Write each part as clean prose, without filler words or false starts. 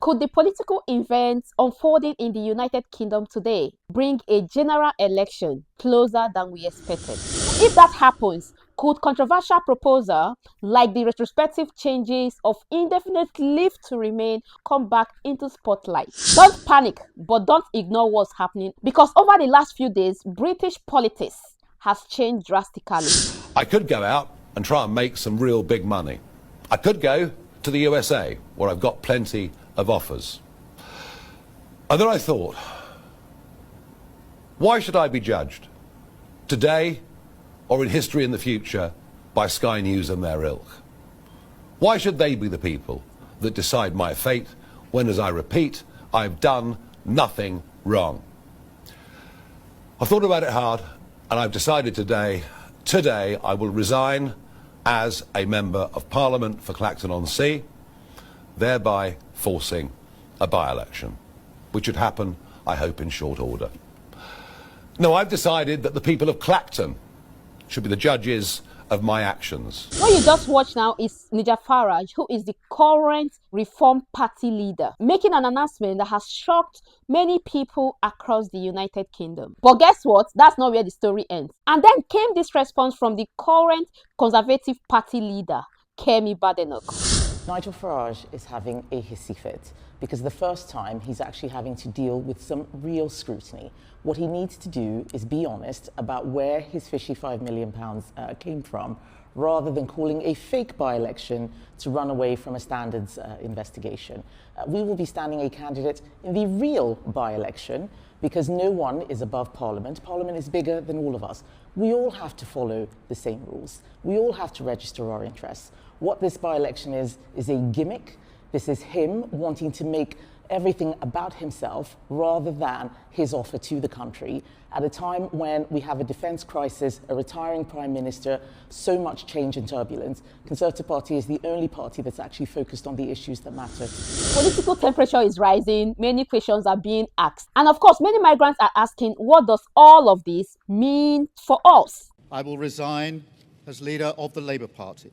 Could the political events unfolding in the United Kingdom today bring a general election closer than we expected? If that happens, could controversial proposal like the retrospective changes of indefinite leave to remain come back into spotlight? Don't panic, but don't ignore what's happening, because over the last few days, British politics has changed drastically. I could go out and try and make some real big money. I could go to the USA, where I've got plenty of offers. And then I thought, why should I be judged today or in history in the future by Sky News and their ilk? Why should they be the people that decide my fate when, as I repeat, I've done nothing wrong? I've thought about it hard, and I've decided today I will resign as a Member of Parliament for Clacton-on-Sea, thereby forcing a by-election, which would happen, I hope, in short order. No, I've decided that the people of Clacton should be the judges of my actions. What you just watched now is Nigel Farage, who is the current Reform Party leader, making an announcement that has shocked many people across the United Kingdom. But guess what? That's not where the story ends. And then came this response from the current Conservative Party leader, Kemi Badenoch. Nigel Farage is having a hissy fit because the first time he's actually having to deal with some real scrutiny. What he needs to do is be honest about where his fishy £5 million came from, rather than calling a fake by-election to run away from a standards investigation. We will be standing a candidate in the real by-election because no one is above Parliament. Parliament is bigger than all of us. We all have to follow the same rules. We all have to register our interests. What this by-election is a gimmick. This is him wanting to make everything about himself rather than his offer to the country at a time when we have a defence crisis, a retiring Prime Minister, so much change and turbulence. Conservative Party is the only party that's actually focused on the issues that matter. Political temperature is rising, many questions are being asked. And of course, many migrants are asking, what does all of this mean for us? I will resign as leader of the Labour Party.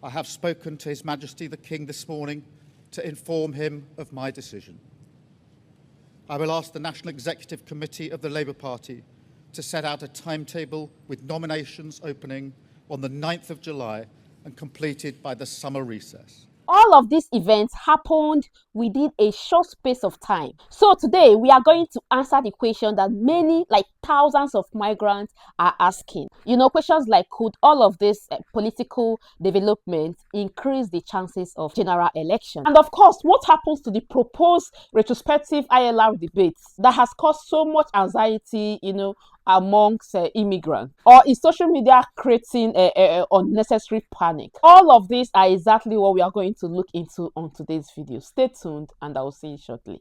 I have spoken to His Majesty the King this morning to inform him of my decision. I will ask the National Executive Committee of the Labour Party to set out a timetable with nominations opening on the 9th of July and completed by the summer recess. All of these events happened within a short space of time. So today we are going to answer the question that many, like thousands of migrants are asking. You know, questions like, could all of this political development increase the chances of general election? And of course, what happens to the proposed retrospective ILR debates that has caused so much anxiety, you know, amongst immigrants? Or is social media creating unnecessary panic? All of these are exactly what we are going to look into on today's video. Stay tuned and I will see you shortly.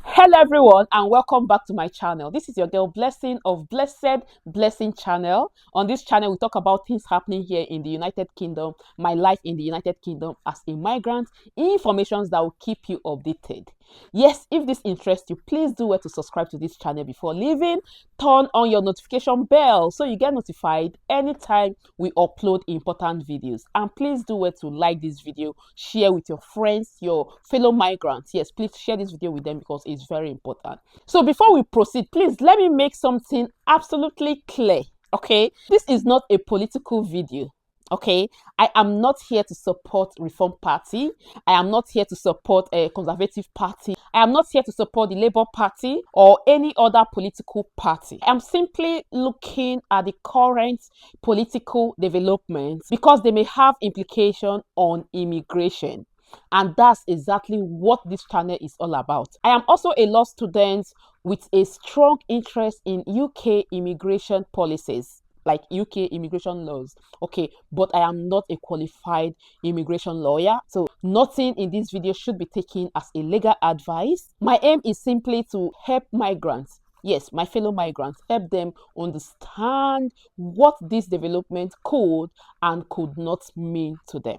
Hello everyone and welcome back to my channel. This is your girl Blessing of Blessed Blessing channel. On this channel we talk about things happening here in the United Kingdom, my life in the United Kingdom as a migrant, information that will keep you updated. Yes, if this interests you, please do well to subscribe to this channel before leaving. Turn on your notification bell so you get notified anytime we upload important videos. And please do well to like this video, share with your friends, your fellow migrants. Yes, please share this video with them because it's very important. So before we proceed, please let me make something absolutely clear. Okay, this is not a political video. Okay, I am not here to support Reform Party. I am not here to support a Conservative Party. I am not here to support the Labour Party or any other political party. I'm simply looking at the current political developments because they may have implication on immigration. And that's exactly what this channel is all about. I am also a law student with a strong interest in UK immigration policies, like UK immigration laws. Okay, but I am not a qualified immigration lawyer, so nothing in this video should be taken as a legal advice. My aim is simply to help migrants, yes, my fellow migrants, help them understand what this development could and could not mean to them.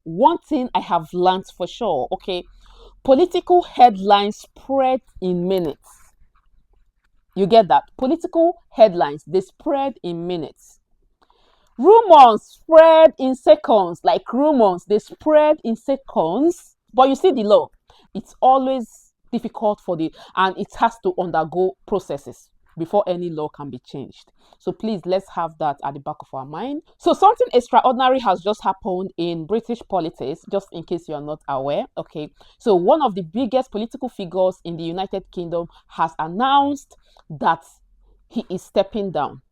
One thing I have learned for sure, okay, political headlines spread in minutes. You get that? Political headlines, they spread in minutes. Rumors spread in seconds, like rumors, they spread in seconds. But you see the law, it's always difficult and it has to undergo processes before any law can be changed. So please, let's have that at the back of our mind. So something extraordinary has just happened in British politics, just in case you are not aware. Okay, so one of the biggest political figures in the United Kingdom has announced that he is stepping down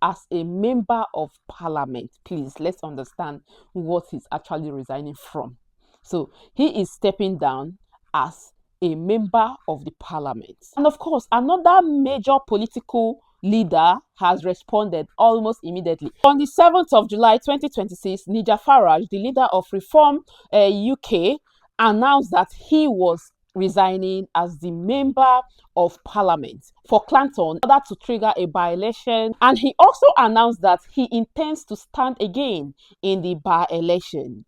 as a member of parliament. Please, let's understand what he's actually resigning from. So he is stepping down as a member of the parliament. And of course, another major political leader has responded almost immediately. On the 7th of July 2026, Nigel Farage, the leader of Reform UK, announced that he was resigning as the member of parliament for Clanton in order to trigger a by-election. And he also announced that he intends to stand again in the by-election.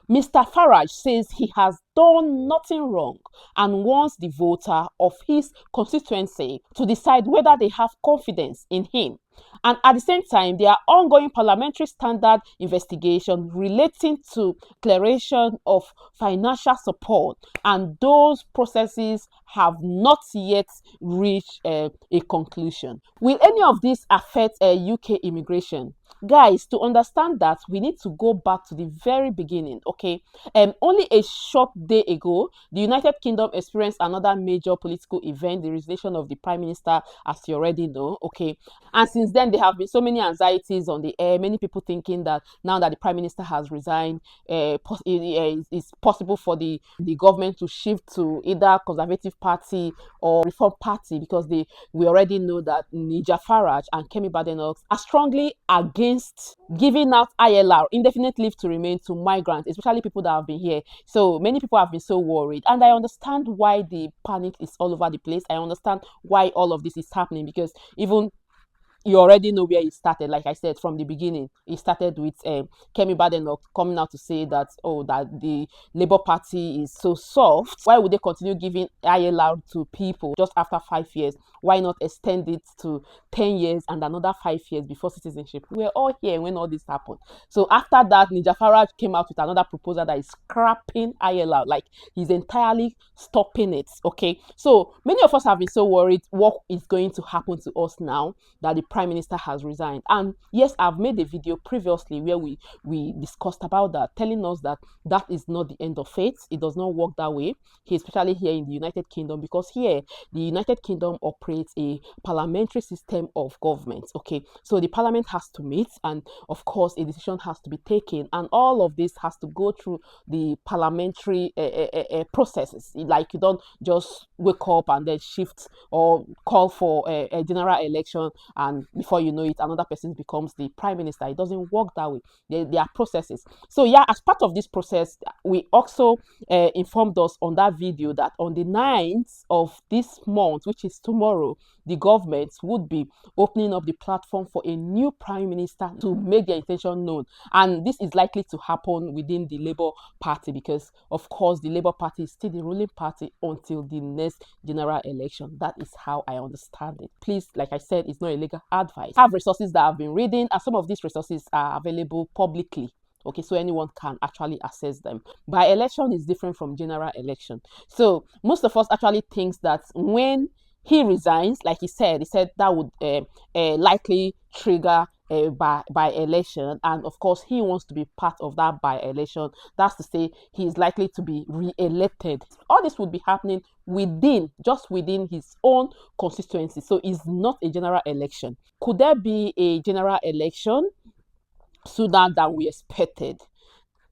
Mr. Farage says he has done nothing wrong and wants the voter of his constituency to decide whether they have confidence in him. And at the same time, there are ongoing parliamentary standard investigation relating to declaration of financial support, and those processes have not yet reached a conclusion. Will any of this affect UK immigration? Guys, to understand that, we need to go back to the very beginning, okay? Only a short day ago, the United Kingdom experienced another major political event, the resignation of the Prime Minister, as you already know, okay? And since then, there have been so many anxieties on the air, many people thinking that now that the Prime Minister has resigned, it's possible for the government to shift to either Conservative Party or Reform Party, because we already know that Nigel Farage and Kemi Badenoch are strongly against giving out ILR, indefinite leave to remain, to migrants, especially people that have been here. So many people have been so worried, and I understand why the panic is all over the place. I understand why all of this is happening, because even you already know where it started. Like I said, from the beginning, it started with Kemi Badenoch coming out to say that, that the Labour Party is so soft. Why would they continue giving ILR to people just after 5 years? Why not extend it to 10 years and another 5 years before citizenship? We were all here when all this happened. So after that, Nigel Farage came out with another proposal that is scrapping ILR, like he's entirely stopping it. Okay, so many of us have been so worried what is going to happen to us now that the Prime Minister has resigned. And yes, I've made a video previously where we discussed about that, telling us that that is not the end of it. It does not work that way, especially here in the United Kingdom, because here the United Kingdom operates a parliamentary system of government. Okay, so the parliament has to meet, and of course a decision has to be taken, and all of this has to go through the parliamentary processes. Like, you don't just wake up and then shift or call for a general election, and before you know it, another person becomes the Prime Minister. It doesn't work that way. There are processes. So yeah, as part of this process, we also informed us on that video that on the 9th of this month, which is tomorrow, the government would be opening up the platform for a new Prime Minister to make their intention known. And this is likely to happen within the Labour Party, because of course the Labour Party is still the ruling party until the next general election. That is how I understand it. Please, like I said, it's not a legal advice. I have resources that I've been reading, and some of these resources are available publicly. Okay, so anyone can actually access them. By election is different from general election. So most of us actually thinks that when he resigns, like he said that would likely trigger by election, and of course he wants to be part of that by election. That's to say, he is likely to be re-elected. All this would be happening just within his own constituency, so it's not a general election. Could there be a general election sooner than we expected?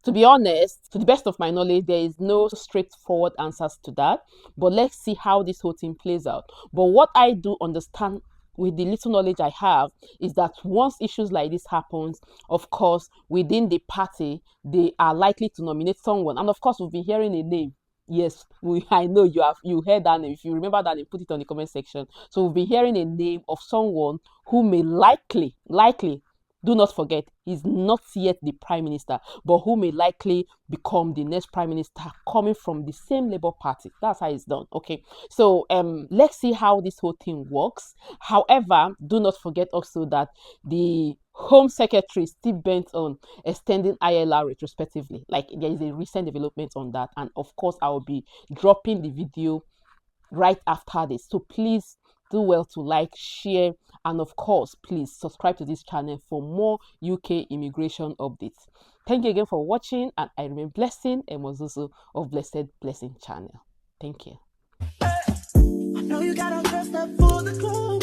To be honest, to the best of my knowledge, there is no straightforward answers to that, but let's see how this whole thing plays out. But what I do understand with the little knowledge I have is that once issues like this happens, of course, within the party, they are likely to nominate someone. And of course, we've been hearing a name. Yes, I know you heard that name. If you remember that name, put it on the comment section. So we've been hearing a name of someone who may likely, do not forget, he's not yet the Prime Minister, but who may likely become the next Prime Minister coming from the same Labour Party. That's how it's done. Okay, so let's see how this whole thing works. However, do not forget also that the Home Secretary is still bent on extending ILR retrospectively. Like, there is a recent development on that, and of course I will be dropping the video right after this. So please do well to like, share, and of course please subscribe to this channel for more UK immigration updates. Thank you again for watching, and I remain Blessing Emozuzu of Blessed Blessing channel. Thank you. I know you got a dressed up for the club.